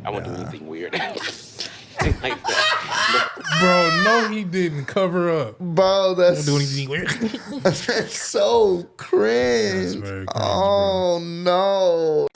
I won't do anything weird. Like that. Bro, no, he didn't cover up. Bro, that's Don't do anything weird. that's so cringe. That's very cringe, oh no.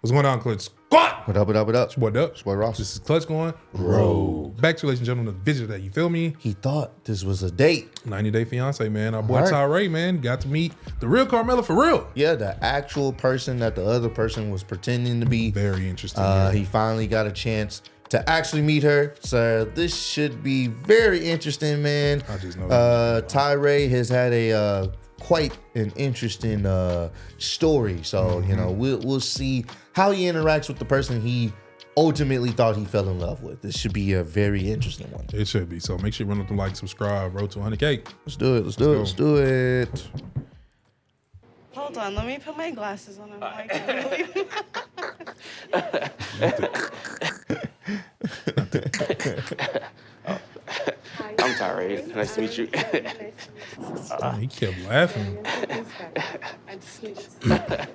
What's going on, Clutch Squad? What up, what up, what up? What up? It's boy Ross. This is Clutch going rogue. Back to, ladies and gentlemen, the visit that, you feel me? He thought this was a date. 90-day fiance, man. Our boy All right. Tyree, man, got to meet the real Carmella for real. Yeah, the actual person that the other person was pretending to be. Very interesting. He finally got a chance to actually meet her. So this should be very interesting, man. I just know Tyree has had a quite an interesting story. So, you know, we'll see how he interacts with the person he ultimately thought he fell in love with. This should be a very interesting one. It should be. So make sure you run up the like, subscribe, road to 100K. Let's do it. Let's do it. Let's do it. Hold on, let me put my glasses on. I'm Tyree. Nice to meet you. He kept laughing. I just need to.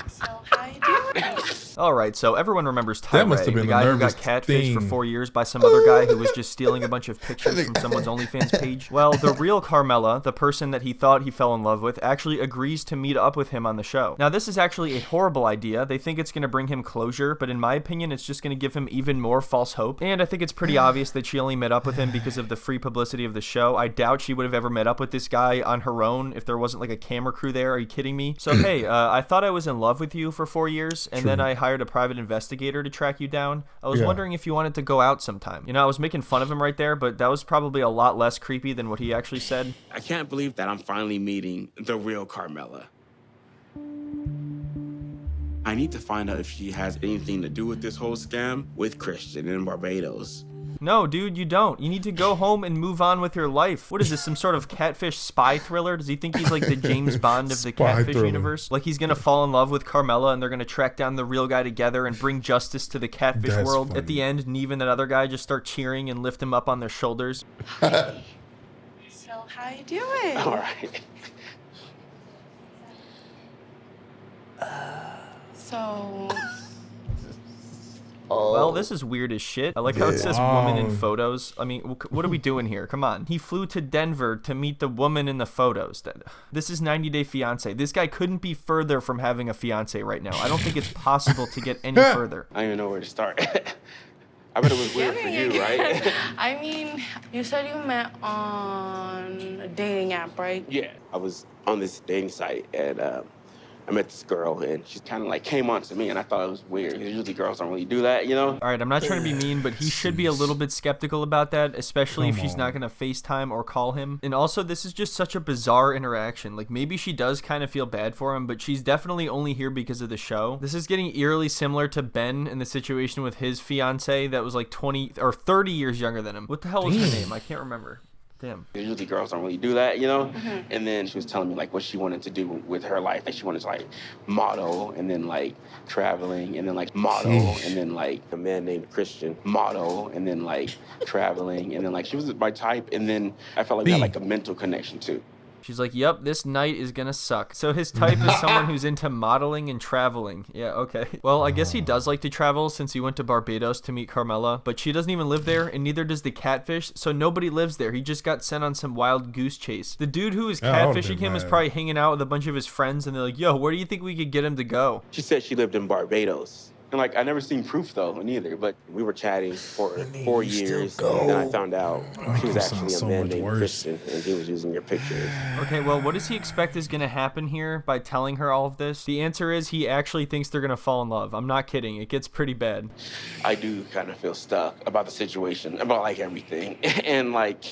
So how you doing? All right, so everyone remembers That Tyree, must have been the the guy who got nervous catfished for thing. 4 years by some other guy who was just stealing a bunch of pictures from someone's OnlyFans page. Well, the real Carmella, the person that he thought he fell in love with, actually agrees to meet up with him on the show. Now, this is actually a horrible idea. They think it's going to bring him closure, but in my opinion, it's just going to give him even more false hope. And I think it's pretty obvious that she only met up with him because of the free publicity of the show. I doubt she would have ever met up with this guy on her own if there wasn't like a camera crew there. Are you kidding me? So, hey, I thought I was in love with you for 4 years, and then I hired a private investigator to track you down. I was wondering if you wanted to go out sometime. You know, I was making fun of him right there, but that was probably a lot less creepy than what he actually said. I can't believe that I'm finally meeting the real Carmella. I need to find out if she has anything to do with this whole scam with Christian in Barbados. No, dude, you don't. You need to go home and move on with your life. What is this, some sort of catfish spy thriller? Does he think he's like the James Bond of the catfish universe? Like he's gonna fall in love with Carmella and they're gonna track down the real guy together and bring justice to the catfish world? Funny. At the end, Neve and that other guy just start cheering and lift him up on their shoulders. So how you doing? All right. So Well, this is weird as shit. I like how it says woman in photos. I mean, what are we doing here? Come on. He flew to Denver to meet the woman in the photos. This is 90-day fiance. This guy couldn't be further from having a fiance right now. I I it's possible to get any further. I don't even know where to start. I bet it was weird for you, right? I mean, you said you met on a dating app, right? Yeah, I was on this dating site and I met this girl and she kind of like came on to me and I thought it was weird. Usually girls don't really do that, you know? All right, I'm not trying to be mean, but he should be a little bit skeptical about that, especially if she's not going to FaceTime or call him. And also, this is just such a bizarre interaction. Like, maybe she does kind of feel bad for him, but she's definitely only here because of the show. This is getting eerily similar to Ben in the situation with his fiance that was like 20 or 30 years younger than him. What the hell was her name? I can't remember. Damn. Usually girls don't really do that, you know? And then she was telling me like what she wanted to do with her life. Like she wanted to like model and then like traveling and then like model and then like a man named Christian model and then like traveling and then like she was my type and then I felt like we had like a mental connection too. She's like, yep, this night is gonna suck. So his type is someone who's into modeling and traveling. Yeah, okay. Well, I guess he does like to travel since he went to Barbados to meet Carmella, but she doesn't even live there, and neither does the catfish, so nobody lives there. He just got sent on some wild goose chase. The dude who is catfishing him is probably hanging out with a bunch of his friends, and they're like, yo, where do you think we could get him to go? She said she lived in Barbados. And like, I never seen proof though, neither, but we were chatting for 4 years, and then I found out she was actually a man named Christian, and he was using your pictures. Okay, well, what does he expect is gonna happen here by telling her all of this? The answer is he actually thinks they're gonna fall in love. I'm not kidding, it gets pretty bad. I do kind of feel stuck about the situation, about like everything, and like,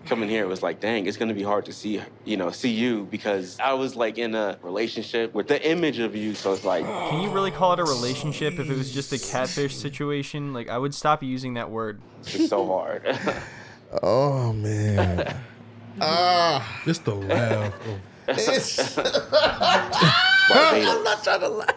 coming here, it was like, dang, it's gonna be hard to see you because I was like in a relationship with the image of you, so it's like. Can you really call it a relationship if it was just a catfish situation? Like, I would stop using that word. It's so hard. Oh man. Just the laugh. I'm not trying to lie.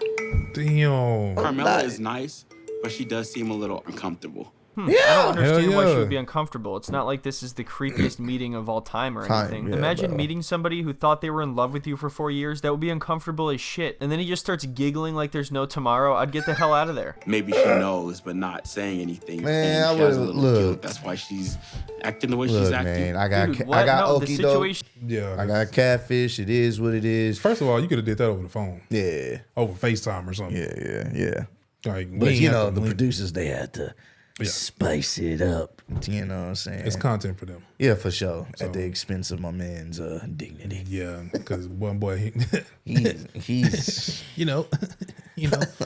Damn. Carmella is nice, but she does seem a little uncomfortable. I don't understand why she yeah. would be uncomfortable. It's not like this is the creepiest meeting of all time or anything. Yeah, Imagine bro. meeting somebody who thought they were in love with you for 4 years. That would be uncomfortable as shit. And then he just starts giggling like there's no tomorrow. I'd get the hell out of there. Maybe she knows, but not saying anything. Man, and she I has a would've- little look. guilt. That's why she's acting the way she's Look, acting. man, I got Dude, what? No, the okey doke. situation. Yeah. I got catfish. It is what it is. First of all, you could have did that over the phone, Yeah, over FaceTime or something. yeah. Like, we But ain't you have know, to the link. producers, they had to spice it up. You know what I'm saying? It's content for them. Yeah, for sure. At the expense of my man's dignity. Yeah, because one boy, He's you know,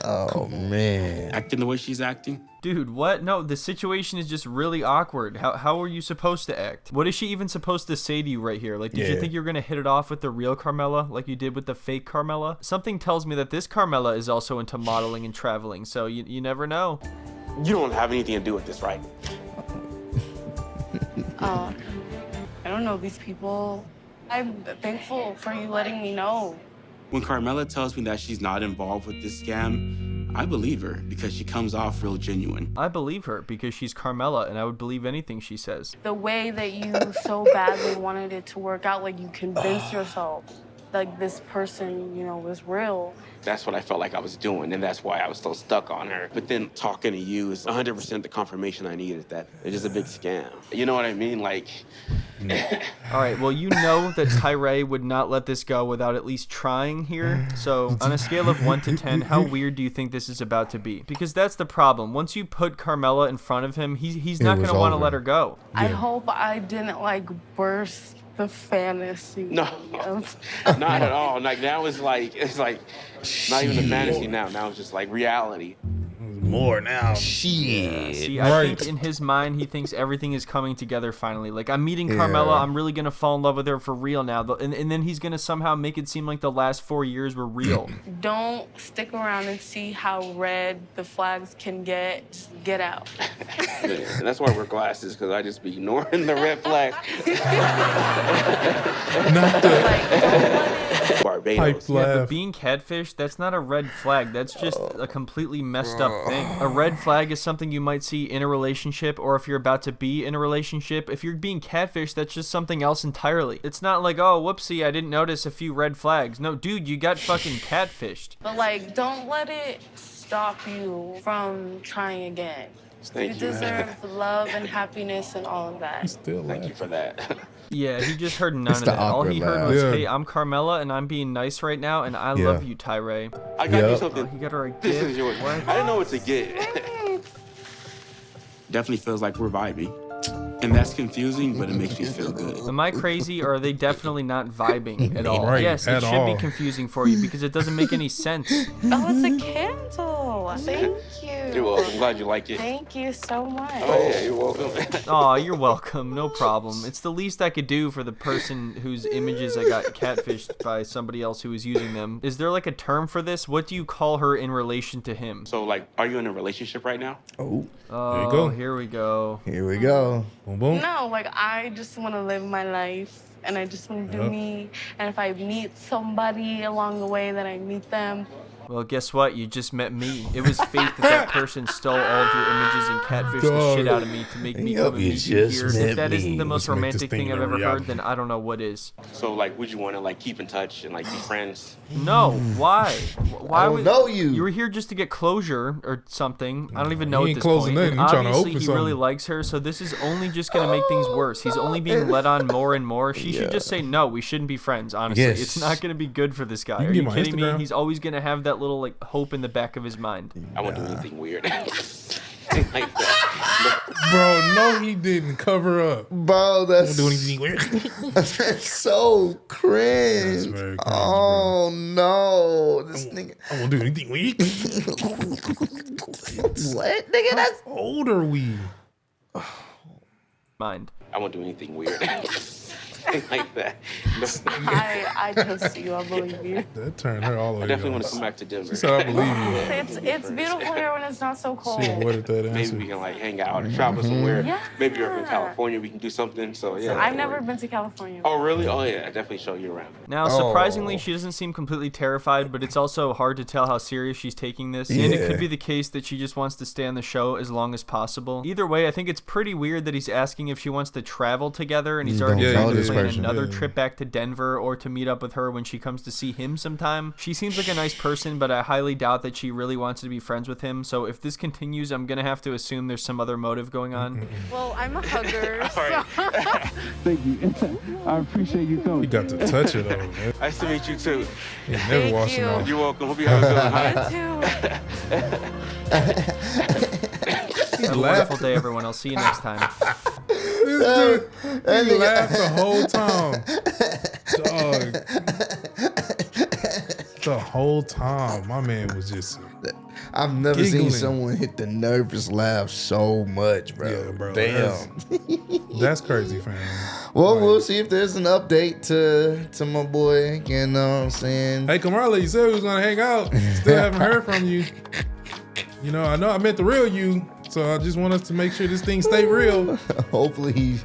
oh man. Acting the way she's acting. Dude, what? No, the situation is just really awkward. How are you supposed to act? What is she even supposed to say to you right here? Like, did you Yeah. think you were going to hit it off with the real Carmella like you did with the fake Carmella? Something tells me that this Carmella is also into modeling and traveling, so you never know. You don't have anything to do with this, right? I don't know these people. I'm thankful for you letting me know. When Carmella tells me that she's not involved with this scam, I believe her because she comes off real genuine. I believe her because she's Carmella, and I would believe anything she says. The way that you so badly wanted it to work out, like you convinced yourself like this person, you know, was real. That's what I felt like I was doing, and that's why I was so stuck on her. But then talking to you is 100% the confirmation I needed that it's just a big scam. You know what I mean? Like, All right, well, you know that Tyree would not let this go without at least trying here. So on a scale of 1 to 10, how weird do you think this is about to be? Because that's the problem. Once you put Carmella in front of him, he's not going to want to let her go. I hope I didn't like burst the fantasy. no, not at all. Like now it's like not even a fantasy now. Now it's just like reality. more now. Shit. See, I think in his mind, he thinks everything is coming together finally. Like, I'm meeting Carmella. I'm really going to fall in love with her for real now. And then he's going to somehow make it seem like the last 4 years were real. Don't stick around and see how red the flags can get. Just get out. And that's why I wear glasses, because I just be ignoring the red flag. Not the Like, don't let it. Barbados. Yeah, laugh. but being catfish, that's not a red flag. That's just a completely messed up thing. A red flag is something you might see in a relationship, or if you're about to be in a relationship. If you're being catfish, that's just something else entirely. It's not like, oh, whoopsie, I didn't notice a few red flags. No, dude, you got fucking catfished. But like, don't let it stop you from trying again. Thank You you. deserve love and happiness and all of that. Still Thank laugh. you for that. Yeah, he just heard none of the that. All he awkward heard laugh. was, Yeah. hey, I'm Carmella, and I'm being nice right now, and I Yeah. love you, Tyree. I got you Yep. something. He got her a This gift. is yours. What? I didn't know what to get. Definitely feels like we're vibing. And that's confusing, but it makes me feel good. Am I crazy, or are they definitely not vibing at all? Right, Yes, it at should all. be confusing for you because it doesn't make any sense. Oh, it's a candle. Thank you. You're welcome. I'm glad you like it. Thank you so much. Oh, yeah, you're welcome. Aw, you're welcome. No problem. It's the least I could do for the person whose images I got catfished by somebody else who was using them. Is there like a term for this? What do you call her in relation to him? So, like, are you in a relationship right now? Oh, Oh, go. here we go. here we go. Boom, boom. No, like I just want to live my life and I just want to do Yep. me. And if I meet somebody along the way, then I meet them. Well, guess what? You just met me. It was fate that person stole all of your images and catfished the Dog. shit out of me to make me Yep, come and you meet you just here. met If that isn't the me. most Let's make this romantic thing thing I've a ever heard, reality. then I don't know what is. So, like, would you want to, like, keep in touch and, like, be friends? No, why? Why I don't would know you. You were here just to get closure or something. I don't even know He at ain't this closing point. nothing. And He trying to obviously, open he really something. likes her, so this is only just gonna make things worse. He's only being led on more and more. She should just say no. We shouldn't be friends. Honestly, Yes. it's not gonna be good for this guy. You Are can you get my kidding me? Instagram. He's always gonna have that little like hope in the back of his mind. I won't do anything weird. Like that. Bro, no, he didn't cover up. Bro, that's, Don't do anything weird. that's so cringe. That's very cringe, Oh, no. This nigga. I won't do anything weird. What? Nigga, that's. How old are we? Mind. I won't do anything weird. anything like that. I trust you. I believe you. That turned her all the way. I definitely want to on. come back to Denver. She said, I believe you. It's beautiful here when it's not so cold. She avoided that Maybe answer. we can like hang out or travel somewhere. Yeah. Maybe you're in California, we can do something. So yeah. I've never been to California. Oh really? Oh yeah, I definitely show you around. Now, surprisingly, she doesn't seem completely terrified, but it's also hard to tell how serious she's taking this. And it could be the case that she just wants to stay on the show as long as possible. Either way, I think it's pretty weird that he's asking if she wants to travel together, and he's already trying to plan another trip back to Denver or to meet up with her when she comes to see him sometime. She seems like a nice person, but I highly doubt that she really wants to be friends with him. So if this continues, I'm going to have to assume there's some other motive going on. Well, I'm a hugger. So. Thank you. I appreciate you coming. You got to touch it, though, man. Nice to meet you too. You never watched it off. You're welcome. Hope you have a good one. Have a wonderful day, everyone. I'll see you next time. This dude, he laughed the whole time. Dog. The whole time. My man was just... I've never giggling. seen someone hit the nervous laugh so much, bro. Yeah, bro. Damn. That's crazy, fam. Well, we'll see if there's an update to my boy. You know what I'm saying? Hey, Carmella, you said we was going to hang out. Still haven't heard from you. You know I met the real you, so I just want us to make sure this thing stay real. Hopefully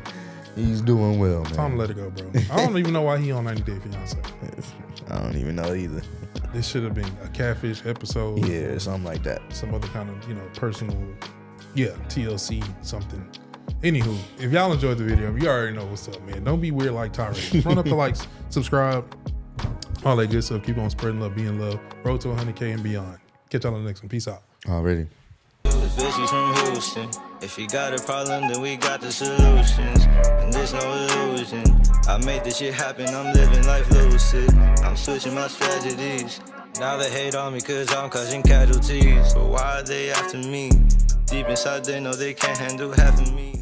he's doing well, man. Time to let it go, bro. I don't even know why he on 90 Day Fiancé. I don't even know either. This should have been a catfish episode. Yeah, something like that. Some other kind of, personal, TLC something. Anywho, if y'all enjoyed the video, you already know what's up, man. Don't be weird like Tyree. Run up the likes, subscribe, all that good stuff. Keep on spreading love, being love. Road to 100K and beyond. Catch y'all on the next one. Peace out. Already. Bitches from Houston. If you got a problem, then we got the solutions. And there's no illusion. I made this shit happen, I'm living life lucid. I'm switching my strategies. Now they hate on me cause I'm causing casualties. But why are they after me? Deep inside they know they can't handle half of me.